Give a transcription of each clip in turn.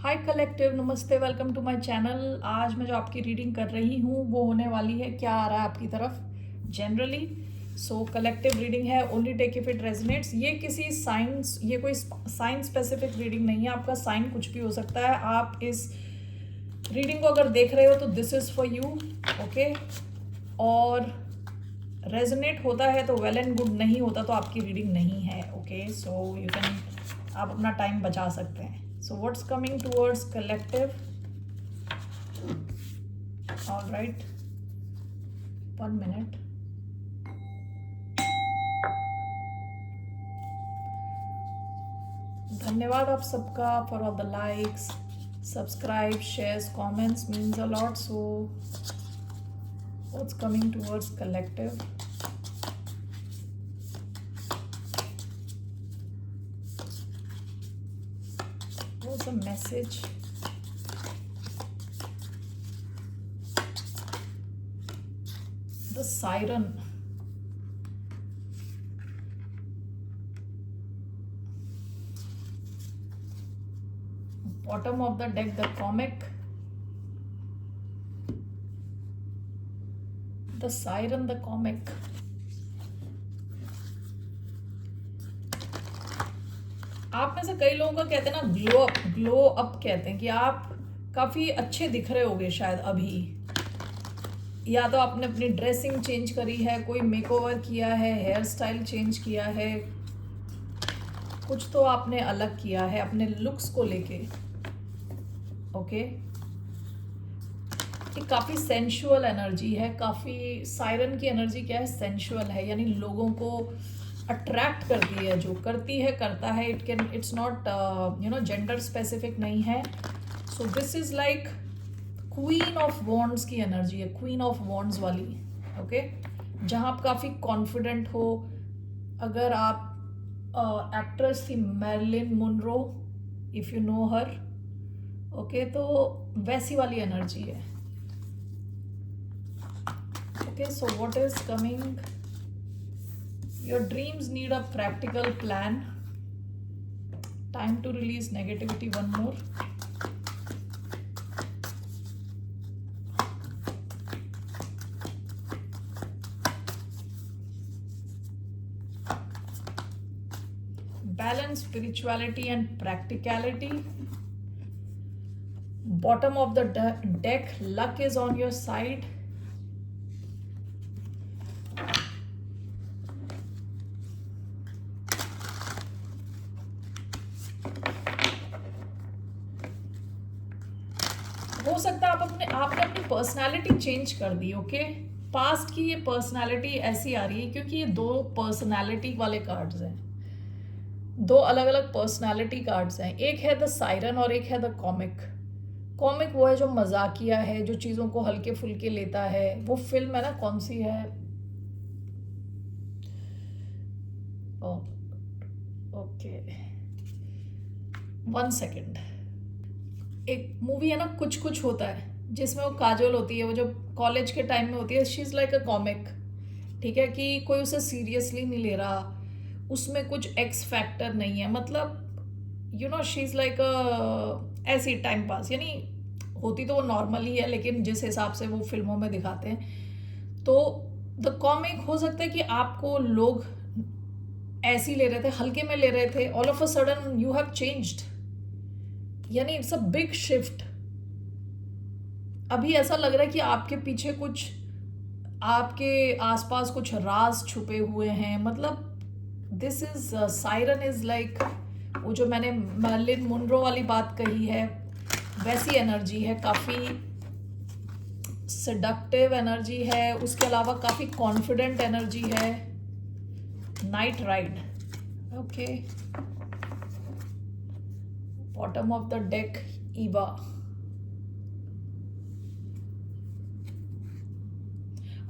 हाय collective, नमस्ते, welcome to my channel. आज मैं जो आपकी रीडिंग कर रही हूँ वो होने वाली है क्या आ रहा है आपकी तरफ जनरली। सो कलेक्टिव रीडिंग है, only take if it resonates. ये किसी साइंस, ये कोई साइंस स्पेसिफिक रीडिंग नहीं है। आपका साइन कुछ भी हो सकता है। आप इस रीडिंग को अगर देख रहे हो तो this is for you, okay. और रेजोनेट होता है तो वेल एंड गुड, नहीं होता तो आपकी रीडिंग नहीं है, ओके। सो यू कैन, आप अपना टाइम बचा सकते हैं। So what's coming towards collective? All right, 1 minute. धन्यवाद आप सबका for all the likes, subscribe, shares, comments means a lot. So what's coming towards collective? What's the message? The siren. Bottom of the deck, the comic. The siren, the comic. आप में से कई लोगों का कहते हैं ना ग्लो अप कहते हैं कि आप काफ़ी अच्छे दिख रहे होगे शायद अभी। या तो आपने अपनी ड्रेसिंग चेंज करी है, कोई मेकओवर किया है, हेयर स्टाइल चेंज किया है, कुछ तो आपने अलग किया है अपने लुक्स को लेके, ओके। ये काफ़ी सेंशुअल एनर्जी है, काफ़ी सायरन की एनर्जी क्या है, सेंशुअल है, यानी लोगों को अट्रैक्ट करती है, जो करती है करता है। इट्स नॉट जेंडर स्पेसिफिक नहीं है। So this is like queen of wands की एनर्जी है, क्वीन ऑफ वॉन्ड्स वाली, ओके। जहाँ आप काफ़ी कॉन्फिडेंट हो। अगर आप एक्ट्रेस थी Marilyn Monroe, if you know her, okay, तो वैसी वाली एनर्जी है, okay. So what is coming? Your dreams need a practical plan. Time to release negativity. One more. Balance spirituality and practicality. Bottom of the deck, luck is on your side. हो सकता है आपने अपनी personality change कर दी, okay. Past की ये personality ऐसी आ रही है क्योंकि ये दो पर्सनालिटी वाले कार्ड्स हैं, दो अलग अलग पर्सनालिटी कार्ड्स हैं। एक है द सायरन और एक है द कॉमिक। कॉमिक वो है जो मजाकिया है, जो चीज़ों को हल्के फुल्के लेता है। वो फिल्म है ना, कौन सी है, ओके 1 सेकेंड। एक मूवी है ना, कुछ कुछ होता है, जिसमें वो काजोल होती है, वो जो कॉलेज के टाइम में होती है। She is like a comic, ठीक है, कि कोई उसे सीरियसली नहीं ले रहा, उसमें कुछ एक्स फैक्टर नहीं है, मतलब you know she is like अ ऐसी टाइम पास, यानी होती तो वो नॉर्मल ही है, लेकिन जिस हिसाब से वो फिल्मों में दिखाते हैं। तो द कॉमिक हो सकता है कि आपको लोग ऐसी ले रहे थे, हल्के में ले रहे थे, all of a sudden you have changed, यानी इट्स अ बिग शिफ्ट। अभी ऐसा लग रहा है कि आपके पीछे कुछ, आपके आसपास कुछ राज छुपे हुए हैं। मतलब this is siren is like, वो जो मैंने मर्लिन मुनरो वाली बात कही है, वैसी एनर्जी है, काफ़ी सेडक्टिव एनर्जी है। उसके अलावा काफ़ी कॉन्फिडेंट एनर्जी है। Night ride, okay. Bottom of the deck, Eva.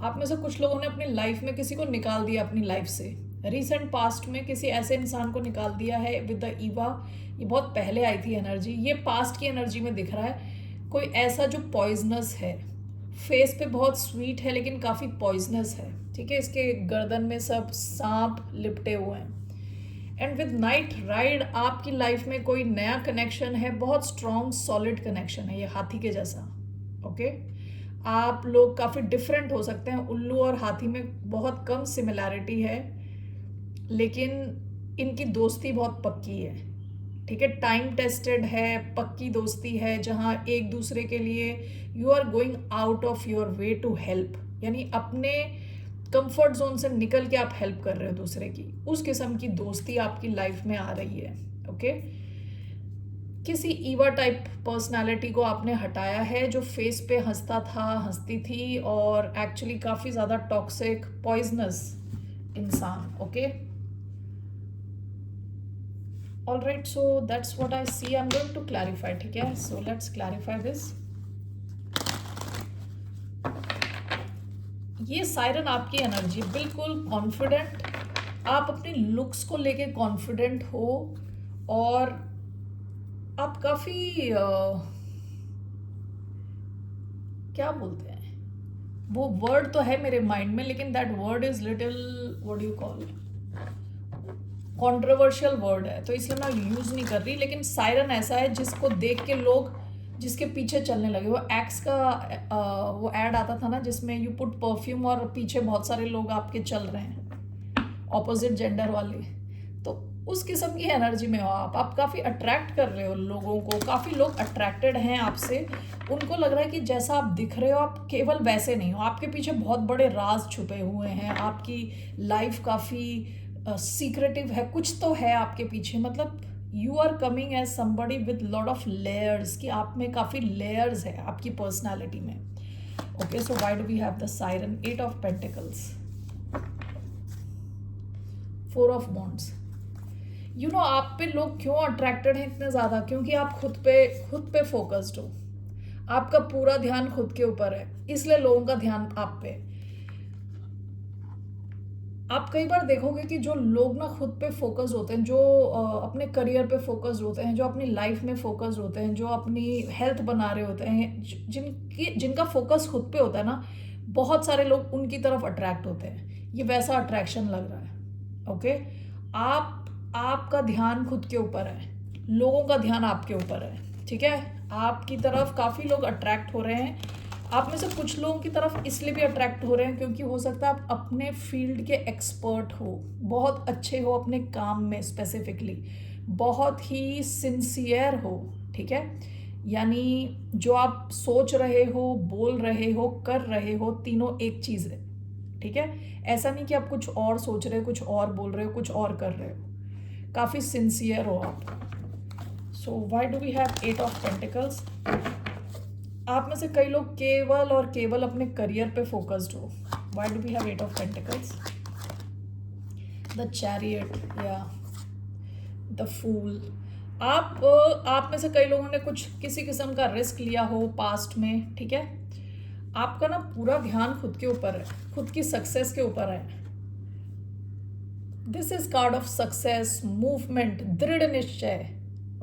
आप में से कुछ लोगों ने अपनी लाइफ में किसी को निकाल दिया, अपनी लाइफ से रिसेंट पास्ट में किसी ऐसे इंसान को निकाल दिया है विद द ईवा। ये बहुत पहले आई थी एनर्जी, ये पास्ट की एनर्जी में दिख रहा है। कोई ऐसा जो पॉइजनस है, फेस पे बहुत स्वीट है लेकिन काफ़ी पॉइजनस है, ठीक है। इसके गर्दन में सब सांप लिपटे हुए हैं। एंड विद नाइट राइड आपकी लाइफ में कोई नया कनेक्शन है, बहुत स्ट्रॉन्ग सॉलिड कनेक्शन है ये हाथी के जैसा। ओके, आप लोग काफ़ी डिफरेंट हो सकते हैं, उल्लू और हाथी में बहुत कम सिमिलैरिटी है, लेकिन इनकी दोस्ती बहुत पक्की है। ठीक है, टाइम टेस्टेड है, पक्की दोस्ती है, जहाँ एक दूसरे के लिए you are going out of your way to help, यानी अपने कंफर्ट जोन से निकल के आप हेल्प कर रहे हो दूसरे की, उस किस्म की दोस्ती आपकी लाइफ में आ रही है। ओके, किसी ईवा टाइप पर्सनालिटी को आपने हटाया है जो फेस पे हंसता था, हंसती थी, और एक्चुअली काफ़ी ज़्यादा टॉक्सिक पॉइजनस इंसान। Okay, all right, so that's what I see, I am going to clarify. ठीक है, सो लेट्स क्लैरिफाई दिस। ये सायरन आपकी एनर्जी बिल्कुल कॉन्फिडेंट, आप अपनी लुक्स को लेके कॉन्फिडेंट हो, और आप काफ़ी क्या बोलते हैं, वो वर्ड तो है मेरे माइंड में, लेकिन that word is little what do you call, controversial word है, तो इसलिए मैं यूज़ नहीं कर रही। लेकिन सायरन ऐसा है जिसको देख के लोग जिसके पीछे चलने लगे। वो एक्स का वो एड आता था ना, जिसमें यू पुट परफ्यूम और पीछे बहुत सारे लोग आपके चल रहे हैं, ऑपोजिट जेंडर वाले, तो उस किस्म की एनर्जी में हो आप काफ़ी अट्रैक्ट कर रहे हो लोगों को, काफ़ी लोग अट्रैक्टेड हैं आपसे, उनको लग रहा है कि जैसा आप दिख रहे हो आप केवल वैसे नहीं हो, आपके पीछे बहुत बड़े राज छुपे हुए हैं, आपकी लाइफ काफ़ी सीक्रेटिव है, कुछ तो है आपके पीछे, मतलब you are coming as somebody with lot of layers, कि आप में काफ़ी लेयर्स है आपकी पर्सनैलिटी में। Okay, so why do we have the siren, 8 of pentacles, 4 of wands. You know आप पे लोग क्यों अट्रैक्टेड हैं इतने ज़्यादा, क्योंकि आप खुद पे फोकस्ड हो, आपका पूरा ध्यान खुद के ऊपर है, इसलिए लोगों का ध्यान आप पे। आप कई बार देखोगे कि जो लोग ना खुद पे फोकस होते हैं, जो अपने करियर पे फोकस होते हैं, जो अपनी लाइफ में फोकस होते हैं, जो अपनी हेल्थ बना रहे होते हैं, जिनका फोकस खुद पे होता है ना, बहुत सारे लोग उनकी तरफ अट्रैक्ट होते हैं। ये वैसा अट्रैक्शन लग रहा है। ओके, आपका ध्यान खुद के ऊपर है, लोगों का ध्यान आपके ऊपर है। ठीक है, आपकी तरफ काफ़ी लोग अट्रैक्ट हो रहे हैं। आप में से कुछ लोगों की तरफ इसलिए भी अट्रैक्ट हो रहे हैं क्योंकि हो सकता है आप अपने फील्ड के एक्सपर्ट हो, बहुत अच्छे हो अपने काम में, स्पेसिफिकली बहुत ही सिंसियर हो। ठीक है, यानी जो आप सोच रहे हो, बोल रहे हो, कर रहे हो, तीनों एक चीज़ है। ठीक है, ऐसा नहीं कि आप कुछ और सोच रहे हो, कुछ और बोल रहे हो, कुछ और कर रहे हो, काफ़ी सिंसियर हो आप। So why do we have 8 of pentacles. आप में से कई लोग केवल और केवल अपने करियर पे फोकस्ड हो। Why do we have 8 of pentacles, the chariot या द फूल। आप में से कई लोगों ने कुछ किसी किस्म का रिस्क लिया हो पास्ट में। ठीक है, आपका ना पूरा ध्यान खुद के ऊपर है, खुद की सक्सेस के ऊपर है। This is called of success, movement, दृढ़ निश्चय।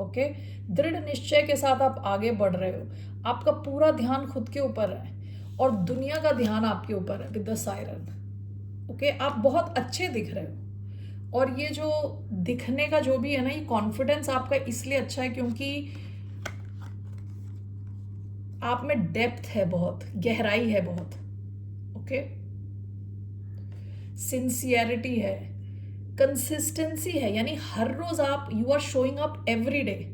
ओके, दृढ़ निश्चय के साथ आप आगे बढ़ रहे हो, आपका पूरा ध्यान खुद के ऊपर है और दुनिया का ध्यान आपके ऊपर है विद द सायरन। ओके, आप बहुत अच्छे दिख रहे हो, और ये जो दिखने का जो भी है ना, ये कॉन्फिडेंस आपका इसलिए अच्छा है क्योंकि आप में डेप्थ है, बहुत गहराई है, बहुत। ओके, सिंसियरिटी है, कंसिस्टेंसी है, यानी हर रोज आप you are showing up every day,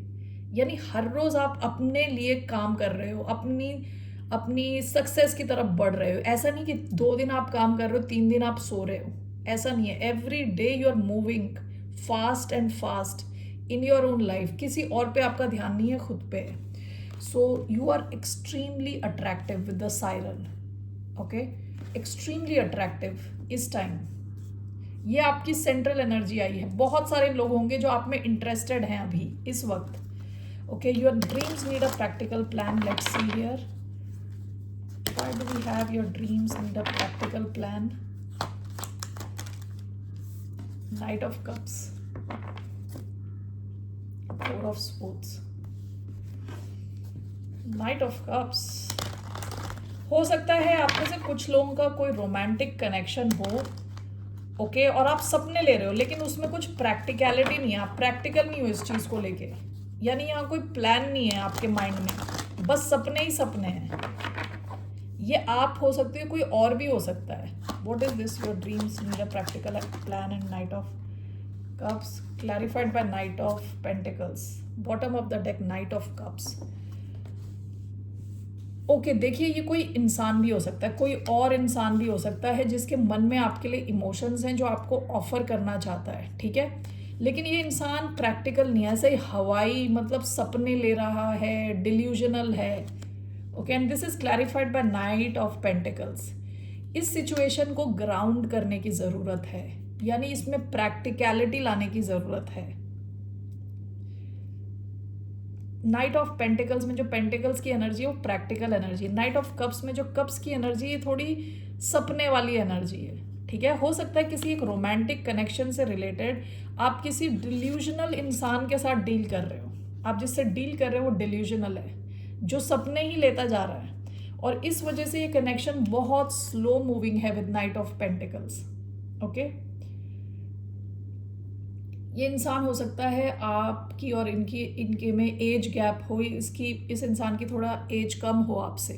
यानी हर रोज आप अपने लिए काम कर रहे हो, अपनी सक्सेस की तरफ बढ़ रहे हो। ऐसा नहीं कि 2 दिन आप काम कर रहे हो, 3 दिन आप सो रहे हो, ऐसा नहीं है। Every day you are moving fast and fast in your own life, किसी और पे आपका ध्यान नहीं है, खुद पे है। So you are extremely attractive with the siren. Okay, extremely attractive इस टाइम, ये आपकी सेंट्रल एनर्जी आई है। बहुत सारे लोग होंगे जो आप में इंटरेस्टेड हैं अभी इस वक्त। Okay, your dreams need a practical plan, let's see here, why do we have your dreams need a practical plan, knight of cups, 4 of sports, knight of cups. हो सकता है आप में से कुछ लोगों का कोई रोमांटिक कनेक्शन हो, ओके, और आप सपने ले रहे हो लेकिन उसमें कुछ प्रैक्टिकलिटी नहीं है, आप प्रैक्टिकल नहीं हो इस चीज़ को लेके, यानी यहाँ कोई प्लान नहीं है आपके माइंड में, बस सपने ही सपने हैं। ये आप हो सकते हो, कोई और भी हो सकता है। What is this? Your dreams need a practical plan and knight of cups clarified by knight of pentacles, bottom of the deck knight of cups. Okay, देखिए ये कोई इंसान भी हो सकता है, कोई और इंसान भी हो सकता है जिसके मन में आपके लिए इमोशंस हैं जो आपको ऑफर करना चाहता है, ठीक है, लेकिन ये इंसान प्रैक्टिकल नहीं है, ऐसे ही हवाई मतलब सपने ले रहा है, डिल्यूजनल है। Okay, and this is clarified by knight of pentacles. इस सिचुएशन को ग्राउंड करने की ज़रूरत है, यानी इसमें प्रैक्टिकलिटी लाने की ज़रूरत है। नाइट ऑफ पेंटिकल्स में जो पेंटिकल्स की एनर्जी है वो प्रैक्टिकल एनर्जी है। नाइट ऑफ कप्स में जो कप्स की एनर्जी है थोड़ी सपने वाली एनर्जी है, ठीक है। हो सकता है किसी एक रोमांटिक कनेक्शन से रिलेटेड आप किसी डिल्यूजनल इंसान के साथ डील कर रहे हो, आप जिससे डील कर रहे हो वो डिल्यूजनल है, जो सपने ही लेता जा रहा है, और इस वजह से ये कनेक्शन बहुत स्लो मूविंग है with night of pentacles. Okay, ये इंसान हो सकता है आपकी और इनके में एज गैप हो, इस इंसान की थोड़ा एज कम हो आपसे,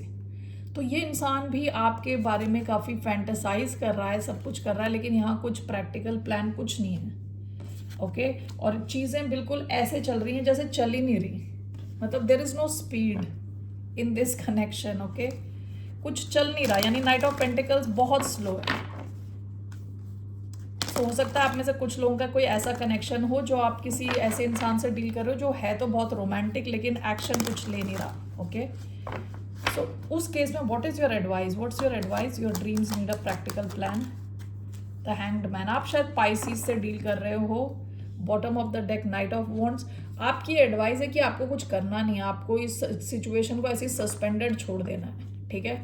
तो ये इंसान भी आपके बारे में काफ़ी फैंटेसाइज कर रहा है, सब कुछ कर रहा है, लेकिन यहाँ कुछ प्रैक्टिकल प्लान कुछ नहीं है। ओके, और चीज़ें बिल्कुल ऐसे चल रही हैं जैसे चल ही नहीं रही, मतलब there is no speed in this connection. Okay, कुछ चल नहीं रहा, यानी नाइट ऑफ पेंटिकल्स बहुत स्लो है। तो हो सकता है आप में से कुछ लोगों का कोई ऐसा कनेक्शन हो जो आप किसी ऐसे इंसान से डील कर रहे हो जो है तो बहुत रोमांटिक लेकिन एक्शन कुछ ले नहीं रहा। ओके, सो उस केस में what is your advice? What's your advice? Your dreams need a practical plan. The hanged man, आप शायद पाइसिस से डील कर रहे हो। Bottom of the deck knight of wands, आपकी एडवाइस है कि आपको कुछ करना नहीं है, आपको इस सिचुएशन को ऐसे सस्पेंडेड छोड़ देना है, ठीक है।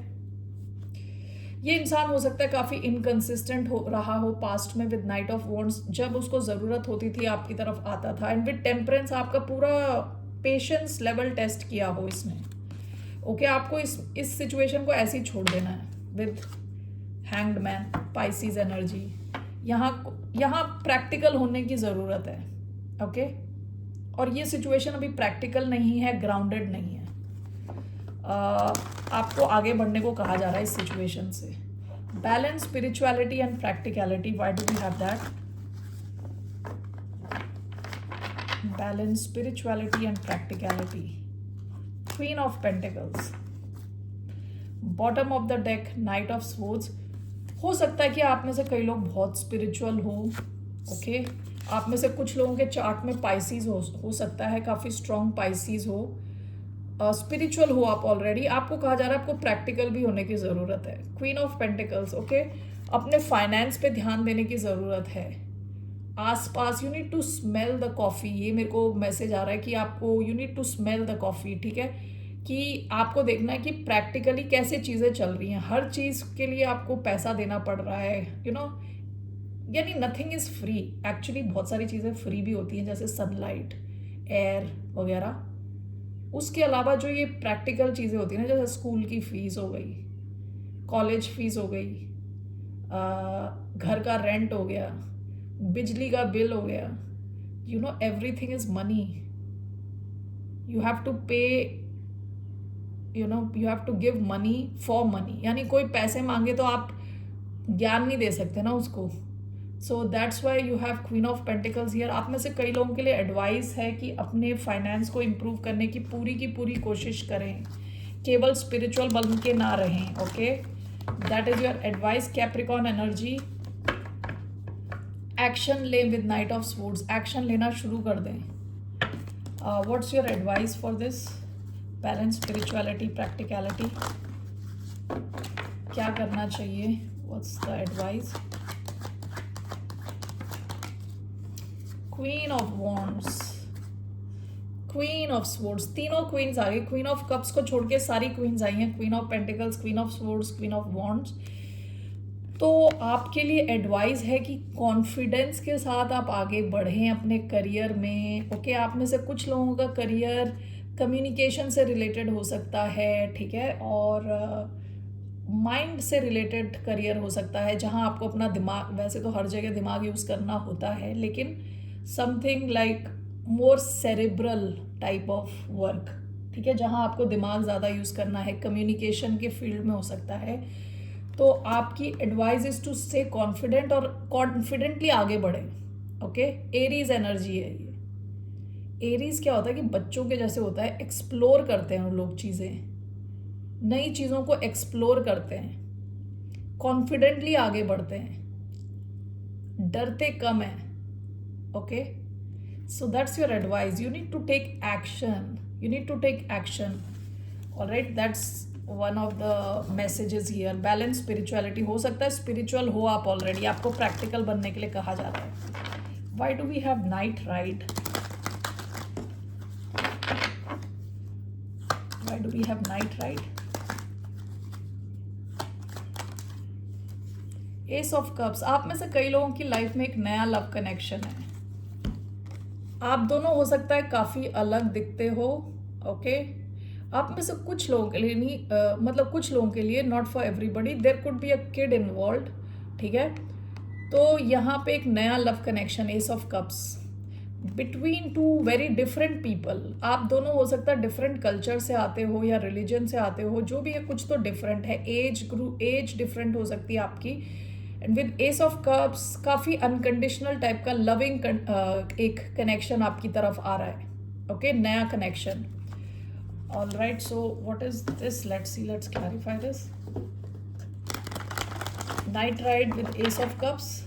ये इंसान हो सकता है काफ़ी इनकंसिस्टेंट हो रहा हो पास्ट में विद नाइट ऑफ वॉन्ड्स, जब उसको ज़रूरत होती थी आपकी तरफ आता था, एंड विद टेम्परेंस आपका पूरा पेशेंस लेवल टेस्ट किया हो इसने। ओके, आपको इस सिचुएशन को ऐसे ही छोड़ देना है with hanged man Pisces energy. यहाँ प्रैक्टिकल होने की ज़रूरत है। ओके, और ये सिचुएशन अभी प्रैक्टिकल नहीं है, ग्राउंडेड नहीं है। आपको आगे बढ़ने को कहा जा रहा है इस सिचुएशन से। Balance spirituality and practicality, why do we have that? Balance spirituality and practicality, queen of pentacles, bottom of the deck knight of swords. हो सकता है कि आप में से कई लोग बहुत स्पिरिचुअल हो। ओके, आप में से कुछ लोगों के चार्ट में पाइसिस हो सकता है, काफ़ी स्ट्रॉन्ग पाइसिस हो, स्पिरिचुअल हो आप ऑलरेडी। आपको कहा जा रहा है आपको प्रैक्टिकल भी होने की ज़रूरत है। क्वीन ऑफ पेंटिकल्स, ओके, अपने फाइनेंस पे ध्यान देने की ज़रूरत है। आसपास you need to smell the coffee, ये मेरे को मैसेज आ रहा है कि आपको you need to smell the coffee, ठीक है, कि आपको देखना है कि प्रैक्टिकली कैसे चीज़ें चल रही हैं। हर चीज़ के लिए आपको पैसा देना पड़ रहा है, यू नो, यानी नथिंग इज़ फ्री। एक्चुअली बहुत सारी चीज़ें फ्री भी होती हैं, जैसे सनलाइट, एयर वगैरह। उसके अलावा जो ये प्रैक्टिकल चीज़ें होती हैं ना, जैसे स्कूल की फ़ीस हो गई, कॉलेज फीस हो गई, घर का रेंट हो गया, बिजली का बिल हो गया, you know everything is money. You have to pay, you know, you have to give money for money, यानी कोई पैसे मांगे तो आप ज्ञान नहीं दे सकते ना उसको। So that's why you have queen of pentacles here. आप में से कई लोगों के लिए एडवाइस है कि अपने फाइनेंस को इम्प्रूव करने की पूरी कोशिश करें, केवल स्पिरिचुअल बन के ना रहें। Okay, that is your advice. Capricorn energy, action ले with night of swords, action लेना शुरू कर दें। What's your advice for this? Balance spirituality practicality, क्या करना चाहिए? What's the advice? Queen of wands, queen of swords, तीनों क्वींस आ गई। क्वीन ऑफ कप्स को छोड़ के सारी क्वींस आई हैं, queen of pentacles, queen of swords, queen of wands. तो आपके लिए एडवाइस है कि कॉन्फिडेंस के साथ आप आगे बढ़ें अपने करियर में। ओके, आप में से कुछ लोगों का करियर कम्युनिकेशन से रिलेटेड हो सकता है, ठीक है, और माइंड से रिलेटेड करियर हो सकता है, जहाँ आपको अपना दिमाग, वैसे तो हर जगह दिमाग यूज़ करना होता है, लेकिन something like more cerebral type of work, ठीक है, जहाँ आपको दिमाग ज़्यादा यूज़ करना है, कम्युनिकेशन के फील्ड में हो सकता है। तो आपकी advice is to stay confident और कॉन्फिडेंटली आगे बढ़े। ओके, एरीज एनर्जी है ये। एरीज क्या होता है कि बच्चों के जैसे होता है, एक्सप्लोर करते हैं उन लोग चीज़ें, नई चीज़ों को एक्सप्लोर करते हैं, कॉन्फिडेंटली आगे बढ़ते हैं, डरते कम हैं। Okay, so that's your advice, you need to take action, you need to take action. All right, that's one of the messages here. Balance spirituality, हो सकता है spiritual हो आप already, आपको practical बनने के लिए कहा जा रहा है. Why do we have night ride? Why do we have night ride? Ace of Cups, आप में से कई लोगों की लाइफ में एक नया लव कनेक्शन है। आप दोनों हो सकता है काफ़ी अलग दिखते हो। ओके, आप में से कुछ लोगों के लिए नहीं, मतलब कुछ लोगों के लिए, not for everybody, there could be a kid involved, ठीक है। तो यहाँ पे एक नया love connection, ace of cups, between two very different people. आप दोनों हो सकता है डिफरेंट कल्चर से आते हो या रिलीजन से आते हो, जो भी है कुछ तो डिफरेंट है, एज डिफरेंट हो सकती है आपकी। And with ace of cups काफ़ी अनकंडीशनल टाइप का लविंग एक कनेक्शन आपकी तरफ आ रहा है। ओके, नया connection. All right, so what is this, let's see, let's clarify this. Knight ride with ace of cups,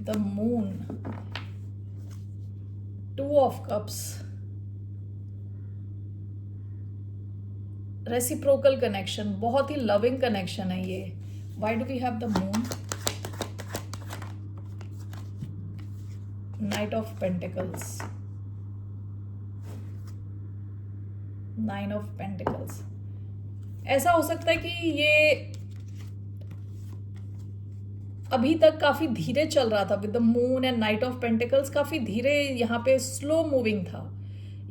the moon, two of cups, reciprocal connection, बहुत ही लविंग कनेक्शन है ये। Why do we have the moon, knight of pentacles, nine of pentacles. ऐसा हो सकता है कि ये अभी तक काफ़ी धीरे चल रहा था with the moon and knight of pentacles, काफ़ी धीरे, यहाँ पे स्लो मूविंग था,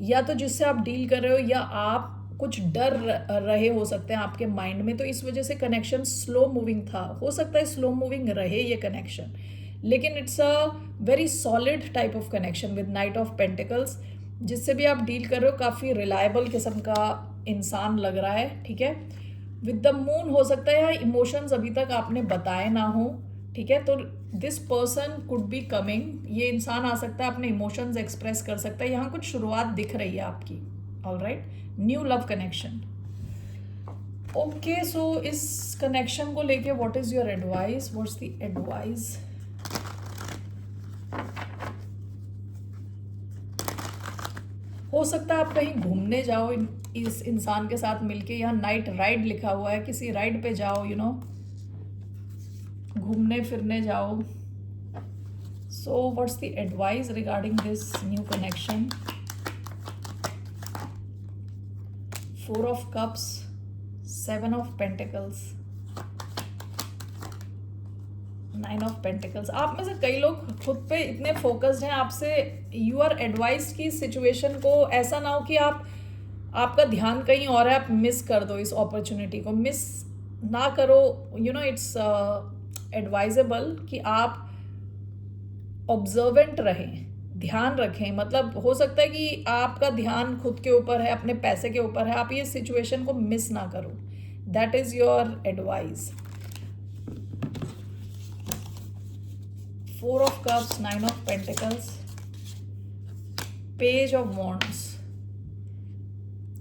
या तो जिससे आप डील कर रहे हो या आप कुछ डर रहे हो सकते हैं आपके माइंड में, तो इस वजह से कनेक्शन स्लो मूविंग था। हो सकता है स्लो मूविंग रहे ये कनेक्शन, लेकिन it's a very solid type of connection with night of pentacles. जिससे भी आप डील कर रहे हो काफ़ी रिलायबल किस्म का इंसान लग रहा है, ठीक है। विद द मून हो सकता है इमोशंस अभी तक आपने बताए ना हो, ठीक है, तो this person could be coming, ये इंसान आ सकता है, अपने इमोशंस एक्सप्रेस कर सकता है, यहाँ कुछ शुरुआत दिख रही है आपकी। All right, new love connection. Okay, so इस कनेक्शन को लेके what is your advice, what's the advice. हो सकता है आप कहीं घूमने जाओ इस इंसान के साथ मिलके, यहाँ नाइट राइड लिखा हुआ है, किसी राइड पे जाओ, यू नो, घूमने फिरने जाओ। So what's the advice regarding this new connection. Four of cups, seven of pentacles, nine of pentacles. आप में से कई लोग खुद पे इतने फोकस्ड हैं, आपसे यू आर एडवाइस की सिचुएशन को ऐसा ना हो कि आपका ध्यान कहीं और है, आप मिस कर दो इस अपॉर्चुनिटी को, मिस ना करो। यू नो, इट्स एडवाइजेबल कि आप ऑब्जर्वेंट रहें, ध्यान रखें। मतलब हो सकता है कि आपका ध्यान खुद के ऊपर है, अपने पैसे के ऊपर है, आप ये सिचुएशन को मिस ना करो। That is your advice. Four of cups, nine of pentacles, page of wands.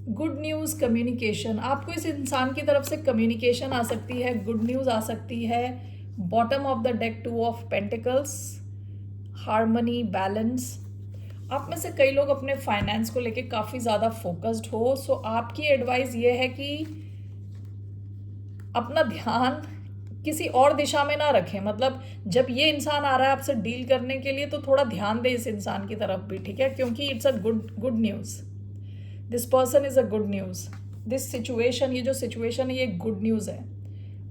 Good news, communication, आपको इस इंसान की तरफ से कम्युनिकेशन आ सकती है, गुड न्यूज़ आ सकती है। Bottom of the deck, two of pentacles, harmony, balance. आप में से कई लोग अपने फाइनेंस को लेके काफ़ी ज़्यादा फोकस्ड हो, सो आपकी एडवाइस ये है कि अपना ध्यान किसी और दिशा में ना रखें। मतलब जब ये इंसान आ रहा है आपसे डील करने के लिए, तो थोड़ा ध्यान दे इस इंसान की तरफ भी, ठीक है, क्योंकि it's a good news. This person is a good news. This situation, ये जो सिचुएशन है ये गुड न्यूज़ है।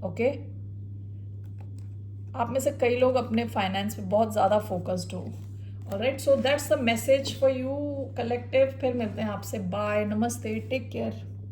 ओके, आप में से कई लोग अपने फाइनेंस पे बहुत ज़्यादा फोकस्ड हो, alright, so that's the message for you collective. फिर मिलते हैं आपसे, बाय, नमस्ते, टेक केयर।